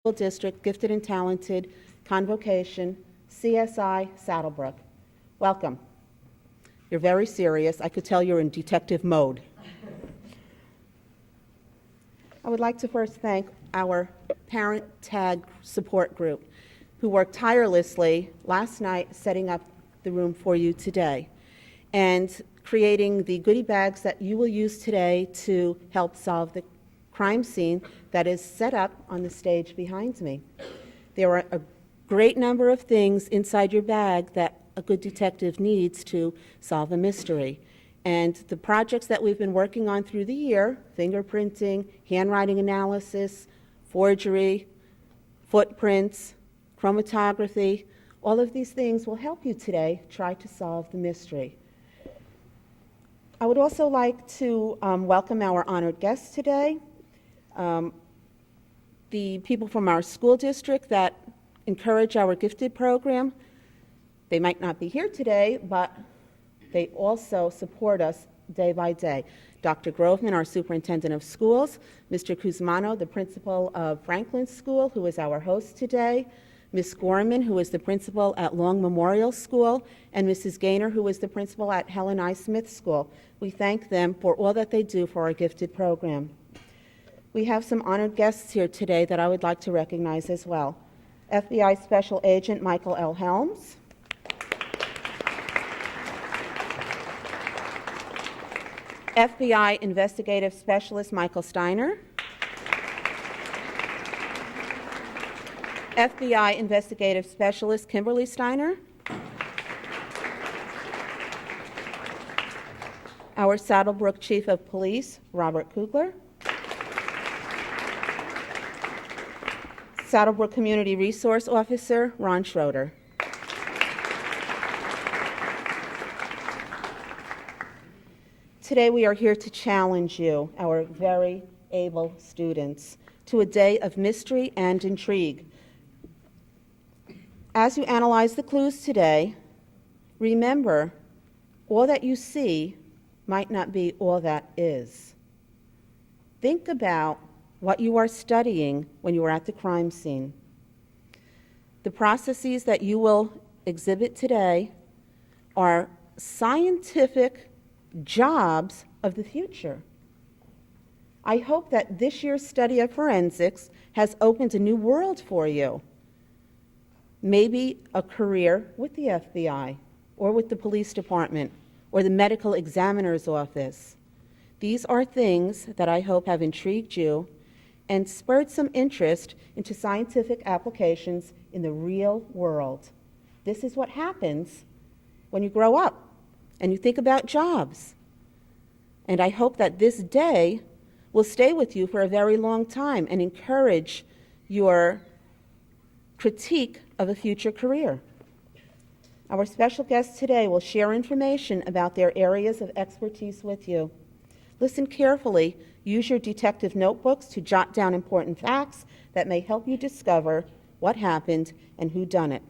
District Gifted and Talented Convocation, CSI Saddlebrook. Welcome. You're very serious. I could tell you're in detective mode. I would like to first thank our parent tag support group who worked tirelessly last night setting up the room for you today and creating the goodie bags that you will use today to help solve the crime scene that is set up on the stage behind me. There are a great number of things inside your bag that a good detective needs to solve a mystery. And the projects that we've been working on through the year, fingerprinting, handwriting analysis, forgery, footprints, chromatography, all of these things will help you today try to solve the mystery. I would also like to welcome our honored guests today. The people from our school district that encourage our gifted program. They might not be here today, but they also support us day by day. Dr. Groveman, our superintendent of schools, Mr. Kuzmano, the principal of Franklin School, who is our host today, Ms. Gorman, who is the principal at Long Memorial School, and Mrs. Gaynor, who is the principal at Helen I. Smith School. We thank them for all that they do for our gifted program. We have some honored guests here today that I would like to recognize as well. FBI Special Agent Michael L. Helms. FBI Investigative Specialist Michael Steiner. FBI Investigative Specialist Kimberly Steiner. Our Saddlebrook Chief of Police, Robert Kugler. Saddlebrook Community Resource Officer, Ron Schroeder. Today we are here to challenge you, our very able students, to a day of mystery and intrigue. As you analyze the clues today, remember, all that you see might not be all that is. Think about what you are studying when you are at the crime scene. The processes that you will exhibit today are scientific jobs of the future. I hope that this year's study of forensics has opened a new world for you. Maybe a career with the FBI or with the police department or the medical examiner's office. These are things that I hope have intrigued you and spurred some interest into scientific applications in the real world. This is what happens when you grow up and you think about jobs. And I hope that this day will stay with you for a very long time and encourage your critique of a future career. Our special guests today will share information about their areas of expertise with you. Listen carefully. Use your detective notebooks to jot down important facts that may help you discover what happened and who done it.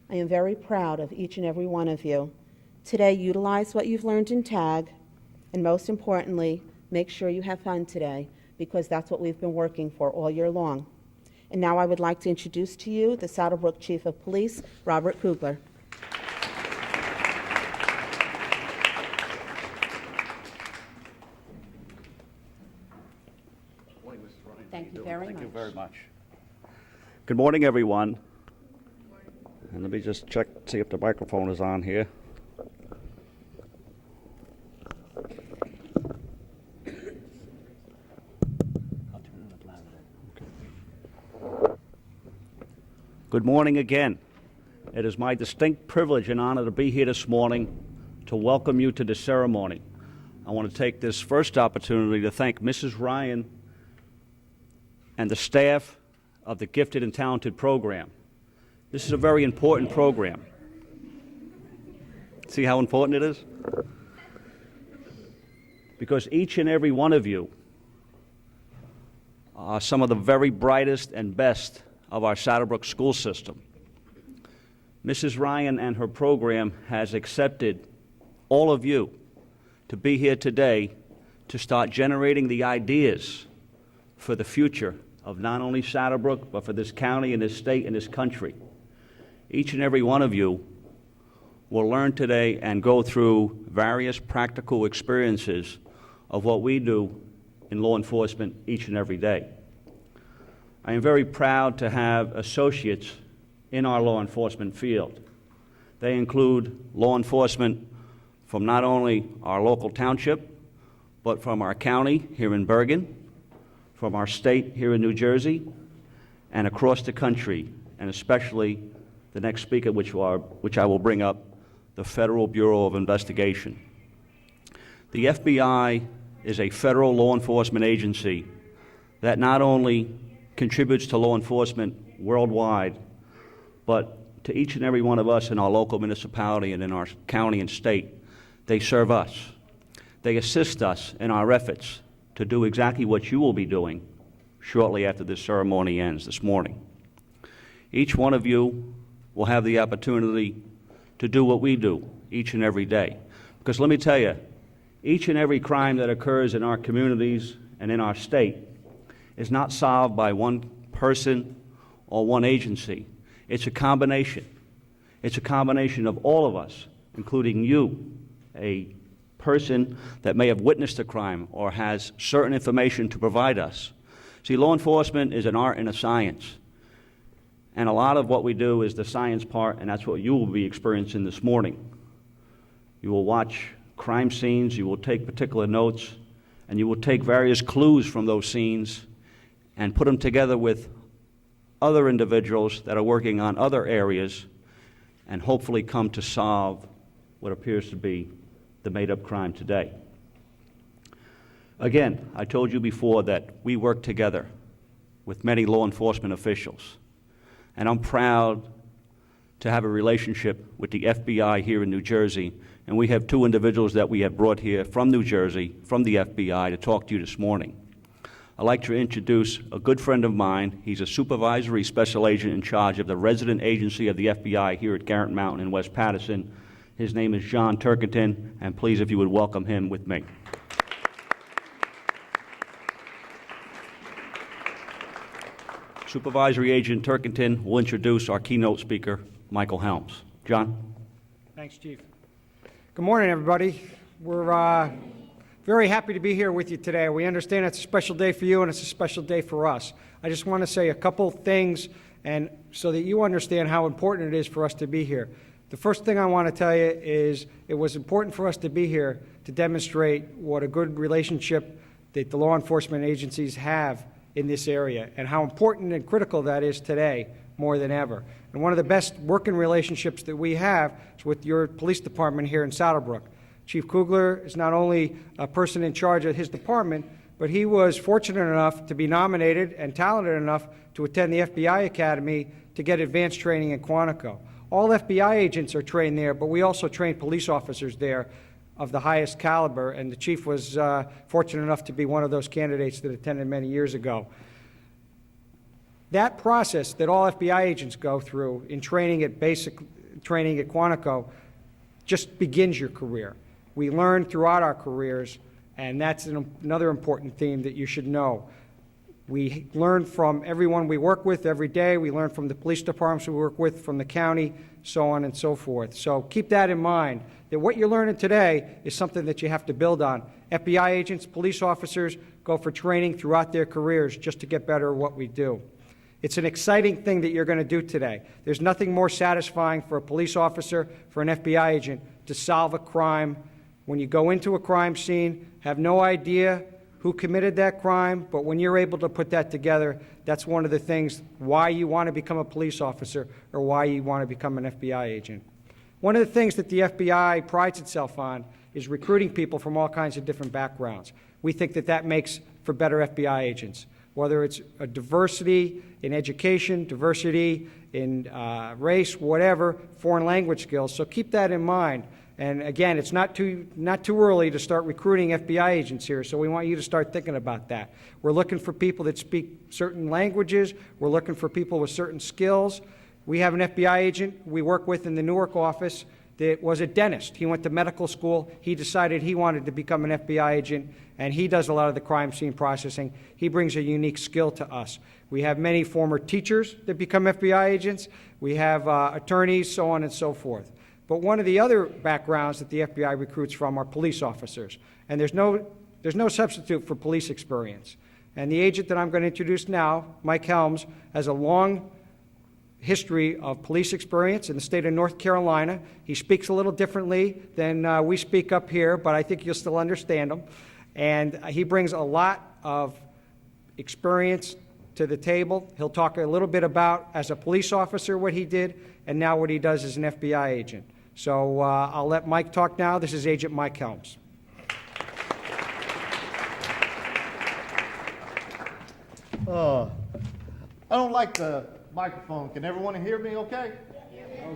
I am very proud of each and every one of you. Today, utilize what you've learned in TAG, and most importantly, make sure you have fun today, because that's what we've been working for all year long. And now I would like to introduce to you the Saddlebrook Chief of Police, Robert Kugler. Thank you very much. Thank you very much. Good morning, everyone. And let me just check, see if the microphone is on here. Good morning again. It is my distinct privilege and honor to be here this morning to welcome you to the ceremony. I want to take this first opportunity to thank Mrs. Ryan and the staff of the Gifted and Talented program. This is a very important program. See how important it is? Because each and every one of you are some of the very brightest and best of our Saddlebrook school system. Mrs. Ryan and her program has accepted all of you to be here today to start generating the ideas for the future of not only Saddlebrook, but for this county and this state and this country. Each and every one of you will learn today and go through various practical experiences of what we do in law enforcement each and every day. I am very proud to have associates in our law enforcement field. They include law enforcement from not only our local township, but from our county here in Bergen, from our state here in New Jersey, and across the country, and especially the next speaker, which I will bring up, the Federal Bureau of Investigation. The FBI is a federal law enforcement agency that not only contributes to law enforcement worldwide, but to each and every one of us in our local municipality and in our county and state. They serve us. They assist us in our efforts to do exactly what you will be doing shortly after this ceremony ends this morning. Each one of you will have the opportunity to do what we do each and every day. Because let me tell you, each and every crime that occurs in our communities and in our state is not solved by one person or one agency. It's a combination. It's a combination of all of us, including you, a person that may have witnessed a crime or has certain information to provide us. See, law enforcement is an art and a science. And a lot of what we do is the science part, and that's what you will be experiencing this morning. You will watch crime scenes, you will take particular notes, and you will take various clues from those scenes and put them together with other individuals that are working on other areas and hopefully come to solve what appears to be the made-up crime today. Again, I told you before that we work together with many law enforcement officials, and I'm proud to have a relationship with the FBI here in New Jersey, and we have two individuals that we have brought here from New Jersey, from the FBI, to talk to you this morning. I'd like to introduce a good friend of mine. He's a supervisory special agent in charge of the resident agency of the FBI here at Garrett Mountain in West Paterson. His name is John Turkenton, and please, if you would welcome him with me. Supervisory Agent Turkenton will introduce our keynote speaker, Michael Helms. John? Thanks, Chief. Good morning, everybody. We're very happy to be here with you today. We understand it's a special day for you and it's a special day for us. I just want to say a couple things and so that you understand how important it is for us to be here. The first thing I want to tell you is it was important for us to be here to demonstrate what a good relationship that the law enforcement agencies have in this area and how important and critical that is today more than ever. And one of the best working relationships that we have is with your police department here in Saddlebrook. Chief Kugler is not only a person in charge of his department, but he was fortunate enough to be nominated and talented enough to attend the FBI Academy to get advanced training in Quantico. All FBI agents are trained there, but we also train police officers there of the highest caliber, and the chief was fortunate enough to be one of those candidates that attended many years ago. That process that all FBI agents go through in training at Quantico just begins your career. We learn throughout our careers, and that's another important theme that you should know. We learn from everyone we work with every day. We learn from the police departments we work with, from the county, so on and so forth. So keep that in mind, that what you're learning today is something that you have to build on. FBI agents, police officers go for training throughout their careers just to get better at what we do. It's an exciting thing that you're going to do today. There's nothing more satisfying for a police officer, for an FBI agent, to solve a crime. When you go into a crime scene, have no idea who committed that crime, but when you're able to put that together, that's one of the things why you want to become a police officer or why you want to become an FBI agent. One of the things that the FBI prides itself on is recruiting people from all kinds of different backgrounds. We think that that makes for better FBI agents, whether it's a diversity in education, diversity in race, whatever, foreign language skills. So keep that in mind. And again, it's not too early to start recruiting FBI agents here, so we want you to start thinking about that. We're looking for people that speak certain languages. We're looking for people with certain skills. We have an FBI agent we work with in the Newark office. that was a dentist. He went to medical school. He decided he wanted to become an FBI agent, and he does a lot of the crime scene processing. He brings a unique skill to us. We have many former teachers that become FBI agents. We have attorneys, so on and so forth. But one of the other backgrounds that the FBI recruits from are police officers. And there's no substitute for police experience. And the agent that I'm going to introduce now, Mike Helms, has a long history of police experience in the state of North Carolina. He speaks a little differently than we speak up here, but I think you'll still understand him. And he brings a lot of experience to the table. He'll talk a little bit about, as a police officer, what he did, and now what he does as an FBI agent. So I'll let Mike talk now. This is Agent Mike Helms. I don't like the microphone. Can everyone hear me okay?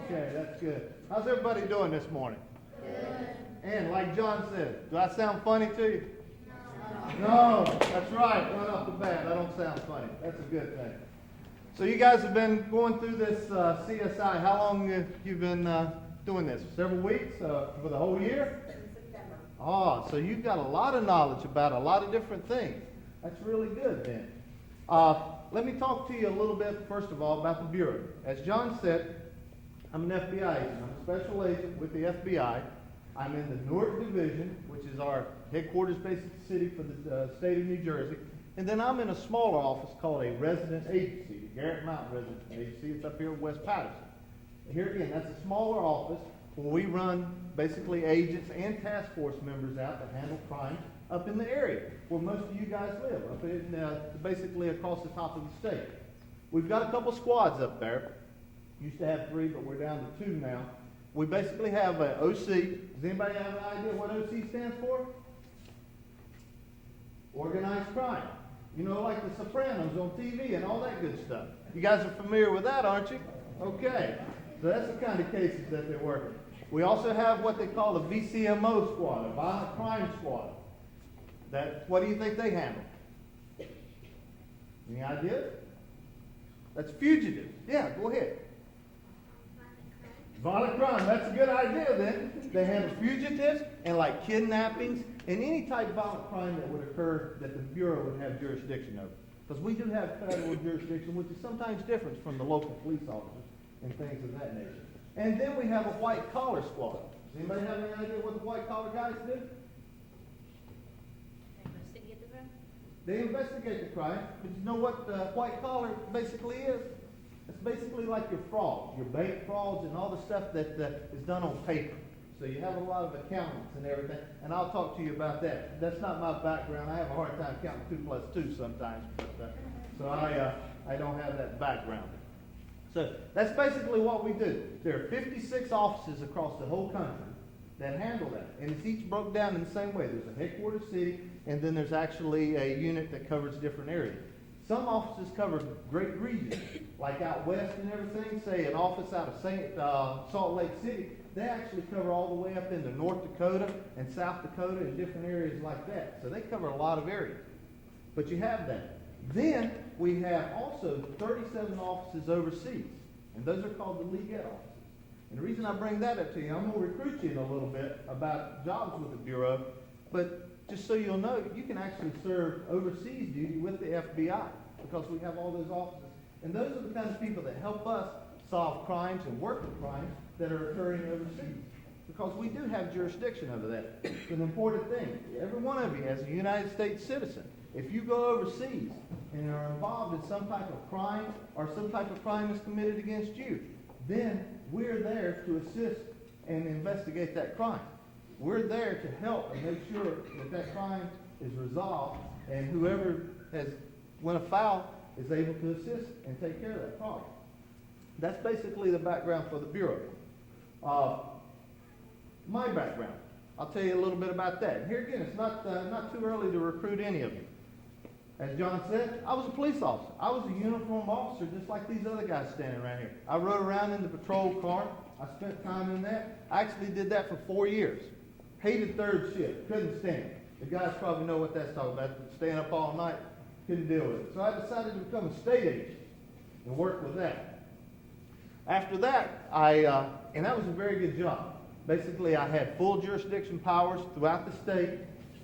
Okay, that's good. How's everybody doing this morning? Good. And like John said, do I sound funny to you? No, that's right. Right off the bat, I don't sound funny. That's a good thing. So you guys have been going through this CSI. How long have you been doing this? Several weeks? For the whole year? September. Oh, so you've got a lot of knowledge about a lot of different things. That's really good then. Let me talk to you a little bit, first of all, about the Bureau. As John said, I'm an FBI agent. I'm a special agent with the FBI. I'm in the Newark Division, which is our headquarters-based city for the state of New Jersey. And then I'm in a smaller office called a resident agency, the Garrett Mountain Resident Agency. It's up here in West Patterson. Here again, that's a smaller office where we run basically agents and task force members out to handle crime up in the area where most of you guys live, up in basically across the top of the state. We've got a couple squads up there. Used to have 3, but we're down to 2 now. We basically have an OC. Does anybody have an idea what OC stands for? Organized crime. You know, like The Sopranos on TV and all that good stuff. You guys are familiar with that, aren't you? Okay. So that's the kind of cases that they're working. We also have what they call a VCMO squad, a violent crime squad. What do you think they handle? Any ideas? That's fugitive. Yeah, go ahead. Violent crime. That's a good idea then. They handle fugitives and like kidnappings and any type of violent crime that would occur that the Bureau would have jurisdiction over. Because we do have federal jurisdiction, which is sometimes different from the local police officers and things of that nature. And then we have a white collar squad. Does anybody have any idea what the white collar guys do? They investigate the crime, but you know what white collar basically is? It's basically like your frauds, your bank frauds and all the stuff that is done on paper. So you have a lot of accountants and everything, and I'll talk to you about that. That's not my background. I have a hard time counting 2 plus 2 sometimes, but, so I don't have that background. So that's basically what we do. There are 56 offices across the whole country that handle that, and it's each broke down in the same way. There's a headquarters city, and then there's actually a unit that covers different areas. Some offices cover great regions, like out west and everything. Say an office out of Salt Lake City, they actually cover all the way up into North Dakota and South Dakota and different areas like that. So they cover a lot of areas. But you have that. Then we have also 37 offices overseas, and those are called the League offices. And the reason I bring that up to you, I'm going to recruit you in a little bit about jobs with the Bureau, but just so you'll know, you can actually serve overseas duty with the FBI because we have all those offices. And those are the kind of people that help us solve crimes and work with crimes that are occurring overseas because we do have jurisdiction over that. It's an important thing. Every one of you, as a United States citizen, if you go overseas and are involved in some type of crime or some type of crime is committed against you, then we're there to assist and investigate that crime. We're there to help and make sure that that crime is resolved and whoever has went afoul is able to assist and take care of that problem. That's basically the background for the Bureau. My background, I'll tell you a little bit about that. And here again, it's not too early to recruit any of you. As John said, I was a police officer. I was a uniformed officer just like these other guys standing around here. I rode around in the patrol car. I spent time in that. I actually did that for 4 years. Hated third shift. Couldn't stand it. The guys probably know what that's talking about. Staying up all night. Couldn't deal with it. So I decided to become a state agent and work with that. After that, and that was a very good job. Basically, I had full jurisdiction powers throughout the state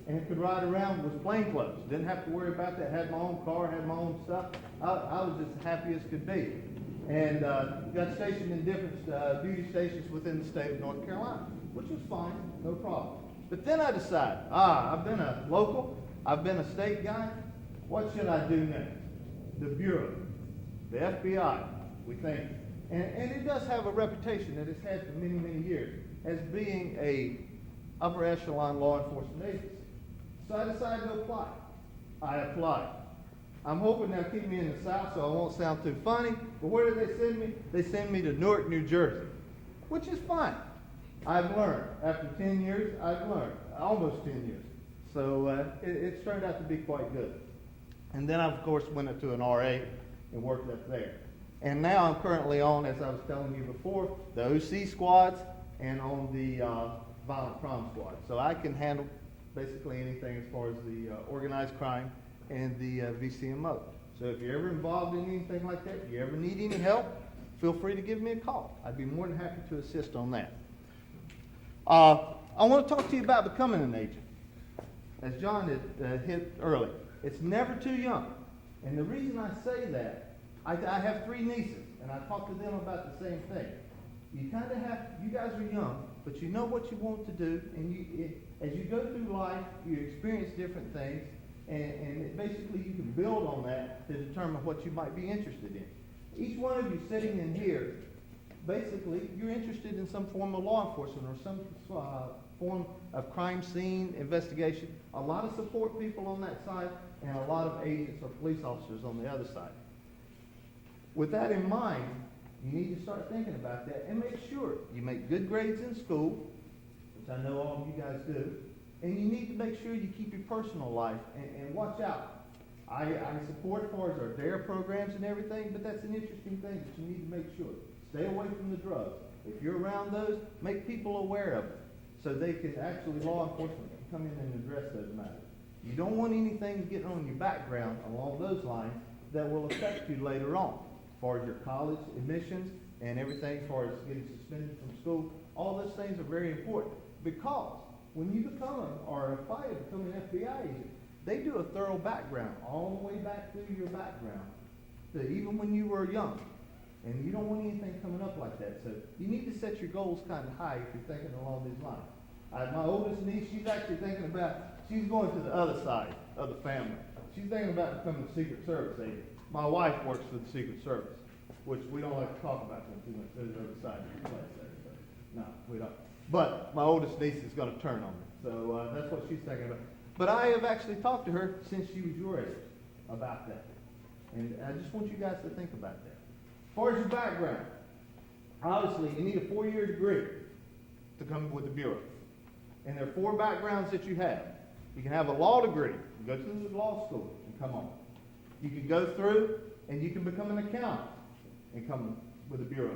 and could ride around with plainclothes. Didn't have to worry about that. Had my own car, had my own stuff. I was as happy as could be. And got stationed in different duty stations within the state of North Carolina, which was fine, no problem. But then I decided, I've been a local, I've been a state guy. What should I do next? The Bureau, the FBI, we think. And it does have a reputation that it's had for many, many years as being a upper echelon law enforcement agency. So I decided to apply. I applied. I'm hoping they'll keep me in the South so I won't sound too funny, but where do they send me? They send me to Newark, New Jersey, which is fine. I've learned. After 10 years, I've learned. Almost 10 years. So it's turned out to be quite good. And then I, of course, went into an RA and worked up there. And now I'm currently on, as I was telling you before, the OC squads and on the violent crime squad. So I can handle basically anything as far as the organized crime and the VCMO. So if you're ever involved in anything like that, if you ever need any help, feel free to give me a call. I'd be more than happy to assist on that. I want to talk to you about becoming an agent. As John had hit earlier, it's never too young. And the reason I say that, I have 3 nieces, and I talk to them about the same thing. You kind of have, you guys are young, but you know what you want to do, and as you go through life, you experience different things, and basically you can build on that to determine what you might be interested in. Each one of you sitting in here, basically, you're interested in some form of law enforcement or some form of crime scene investigation. A lot of support people on that side, and a lot of agents or police officers on the other side. With that in mind, you need to start thinking about that and make sure you make good grades in school, which I know all of you guys do, and you need to make sure you keep your personal life and watch out. I support as far as our DARE programs and everything, but that's an interesting thing that you need to make sure. Stay away from the drugs. If you're around those, make people aware of it so they can actually, law enforcement can come in and address those matters. You don't want anything getting on your background along those lines that will affect you later on, as far as your college admissions and everything, as far as getting suspended from school. All those things are very important because when you become or apply to become an FBI agent, they do a thorough background all the way back through your background, to even when you were young. And you don't want anything coming up like that. So you need to set your goals kind of high if you're thinking along these lines. My oldest niece, she's actually thinking about, she's going to the other side of the family. She's thinking about becoming a Secret Service agent. My wife works for the Secret Service, which we don't like to talk about them too much. There's the other side of the place there. So, no, we don't. But my oldest niece is going to turn on me. So that's what she's thinking about. But I have actually talked to her since she was your age about that. And I just want you guys to think about that. As far as your background, obviously you need a 4-year degree to come with the Bureau. And there are 4 backgrounds that you have. You can have a law degree, you go to the law school and come on. You can go through and you can become an accountant and come with the Bureau.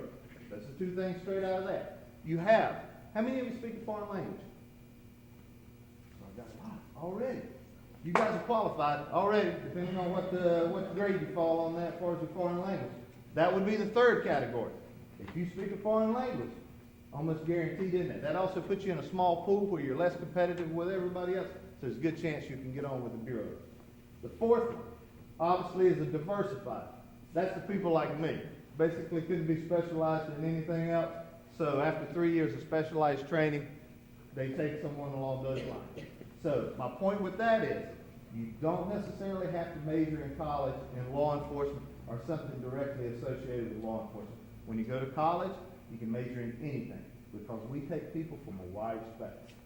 That's the 2 things straight out of that. You have, how many of you speak a foreign language? I got a lot already. You guys are qualified already, depending on what grade you fall on that as far as your foreign language. That would be the 3rd category. If you speak a foreign language, almost guaranteed, isn't it? That also puts you in a small pool where you're less competitive with everybody else, so there's a good chance you can get on with the Bureau. The 4th one, obviously, is a diversified. That's the people like me. Basically couldn't be specialized in anything else, so after 3 years of specialized training, they take someone along those lines. So my point with that is, you don't necessarily have to major in college in law enforcement or something directly associated with law enforcement. When you go to college, you can major in anything because we take people from a wide spectrum.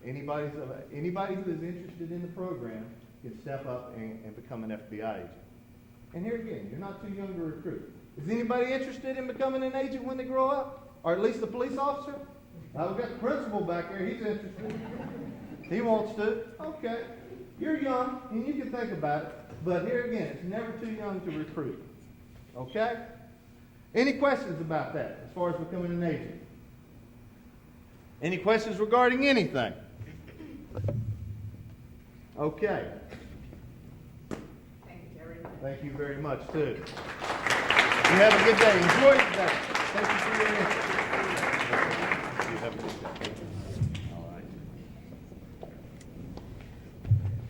Anybody who is interested in the program can step up and become an FBI agent. And here again, you're not too young to recruit. Is anybody interested in becoming an agent when they grow up? Or at least a police officer? We've got the principal back there. He's interested. He wants to. Okay. You're young, and you can think about it. But here again, it's never too young to recruit. Okay? Any questions about that as far as becoming an agent? Any questions regarding anything? Okay. Thank you very much. Thank you very much, too. You have a good day. Enjoy the day. Thank you for your interest.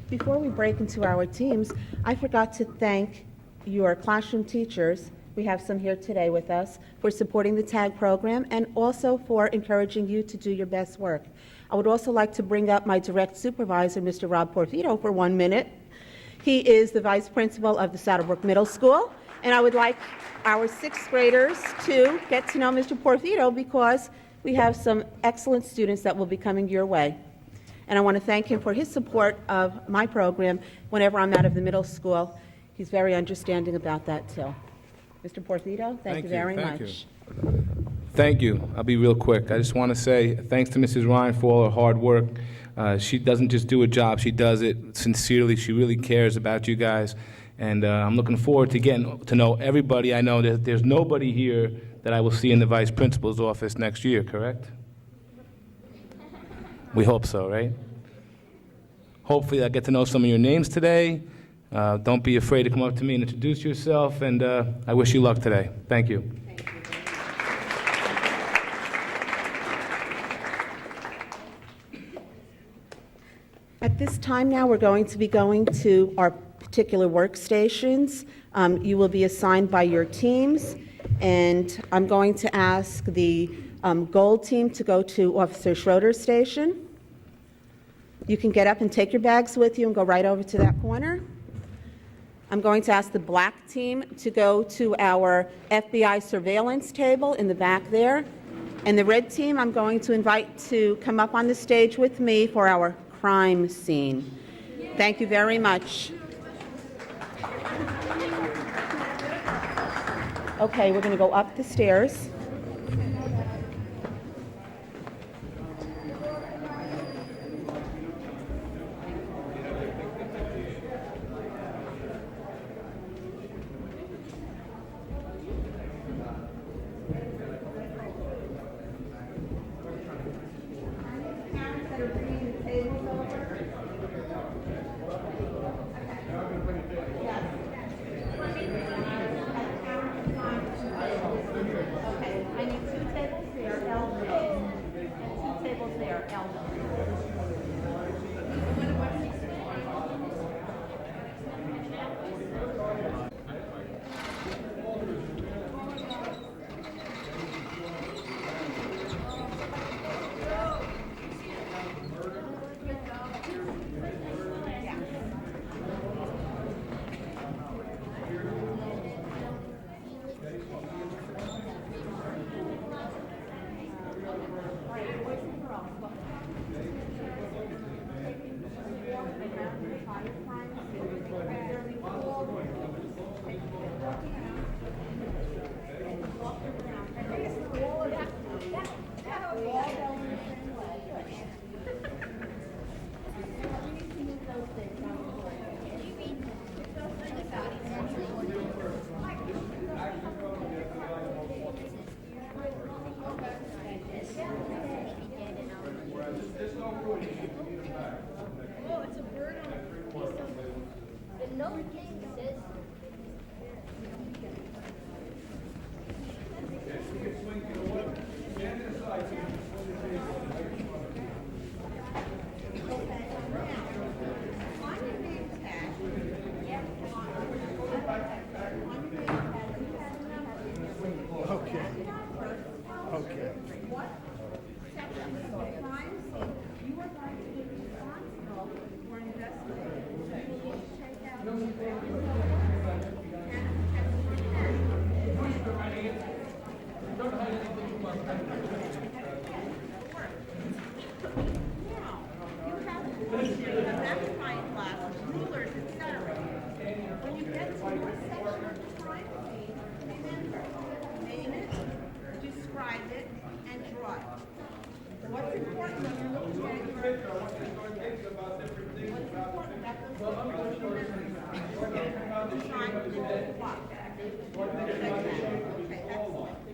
Before we break into our teams, I forgot to thank your classroom teachers, we have some here today with us, for supporting the TAG program and also for encouraging you to do your best work. I would also like to bring up my direct supervisor, Mr. Rob Porfito, for 1 minute. He is the vice principal of the Saddlebrook Middle School, and I would like our sixth graders to get to know Mr. Porfito because we have some excellent students that will be coming your way. And I want to thank him for his support of my program whenever I'm out of the middle school. He's very understanding about that, too. Mr. Porfito, thank you very much. Thank you. I'll be real quick. I just want to say thanks to Mrs. Ryan for all her hard work. She doesn't just do a job, she does it sincerely. She really cares about you guys. And I'm looking forward to getting to know everybody. I know that there's nobody here that I will see in the vice principal's office next year, correct? We hope so, right? Hopefully I'll get to know some of your names today. Don't be afraid to come up to me and introduce yourself, and I wish you luck today. Thank you. At this time now, we're going to be going to our particular workstations. You will be assigned by your teams, and I'm going to ask the gold team to go to Officer Schroeder's station. You can get up and take your bags with you and go right over to that corner. I'm going to ask the black team to go to our FBI surveillance table in the back there. And the red team, I'm going to invite to come up on the stage with me for our crime scene. Thank you very much. Okay, we're going to go up the stairs.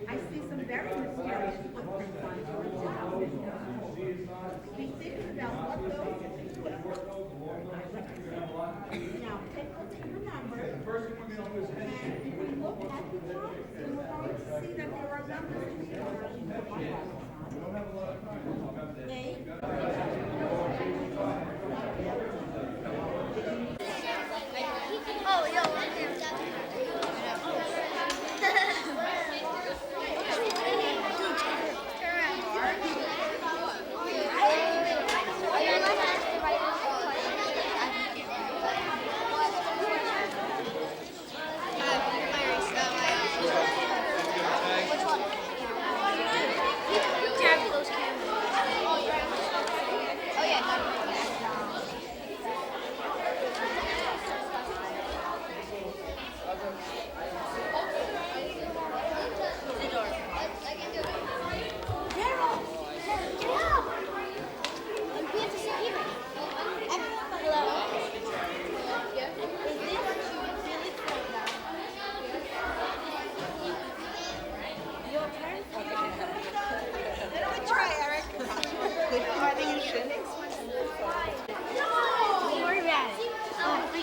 I see some very mysterious footprints on your job. Be thinking about what those are. Now, take a look at your numbers. And if we look at the times, then we're going to see that there are numbers here. Oh, yo, I'm there. Turn around. Which one? Tap those cameras. Oh, yeah.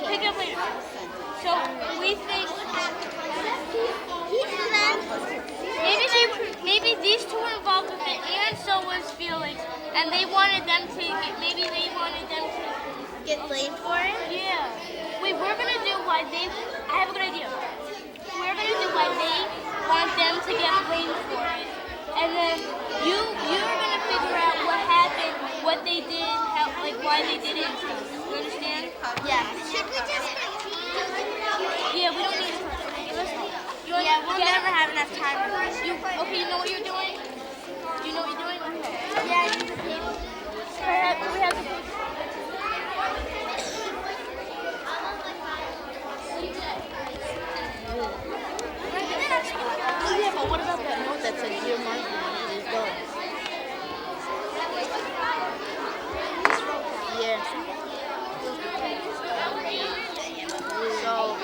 Pick up later. So we think maybe these two were involved with it, and so was Felix, and they wanted them to Get laid for it? yeah. Wait, we're gonna do why they. I have a good idea. We're gonna do why they want them to get blamed for it, and then you're gonna figure out what happened, what they did, how why they did it. You understand? Yeah. Should we just Yeah, we don't need to. Yeah, we'll never have enough time. Okay, you know what you're doing? Do you know what you're doing? Okay. Yeah, I need the table. We have to. Yeah, but what about that note that said Dear Martin when he was going? Yeah. So.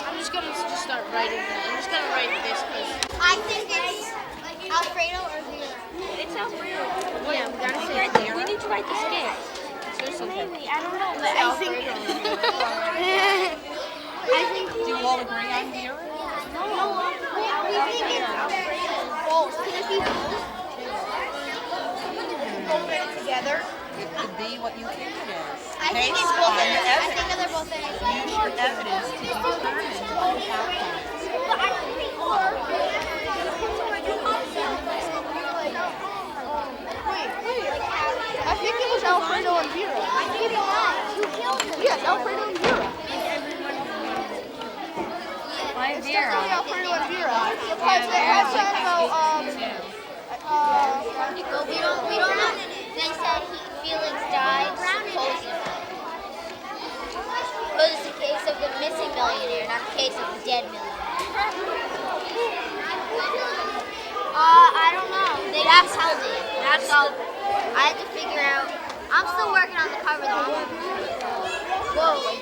I'm just gonna start writing that. I'm just gonna write this because I think it's Alfredo or Vera. it's Alfredo. Yeah, we gotta say We need to write the skit. Maybe, I don't know, but I think. Do you all agree on here? we think it's both. Can it be both? Both in it together? It could be what you think it is. I think it's Based both on in your it. I think evidence. they're both in it. Use your evidence to determine the outcome. I think it was Alfredo and Vera. You killed him. Yes, Alfredo and Vera. Why It's definitely Alfredo and Vera. Because they had said about, We don't have. They said Felix died supposedly. But it's a case of the missing millionaire, not a case of the dead millionaire. I don't know. That's how they. That's so. I had to figure out. I'm still working on the cover though. Whoa.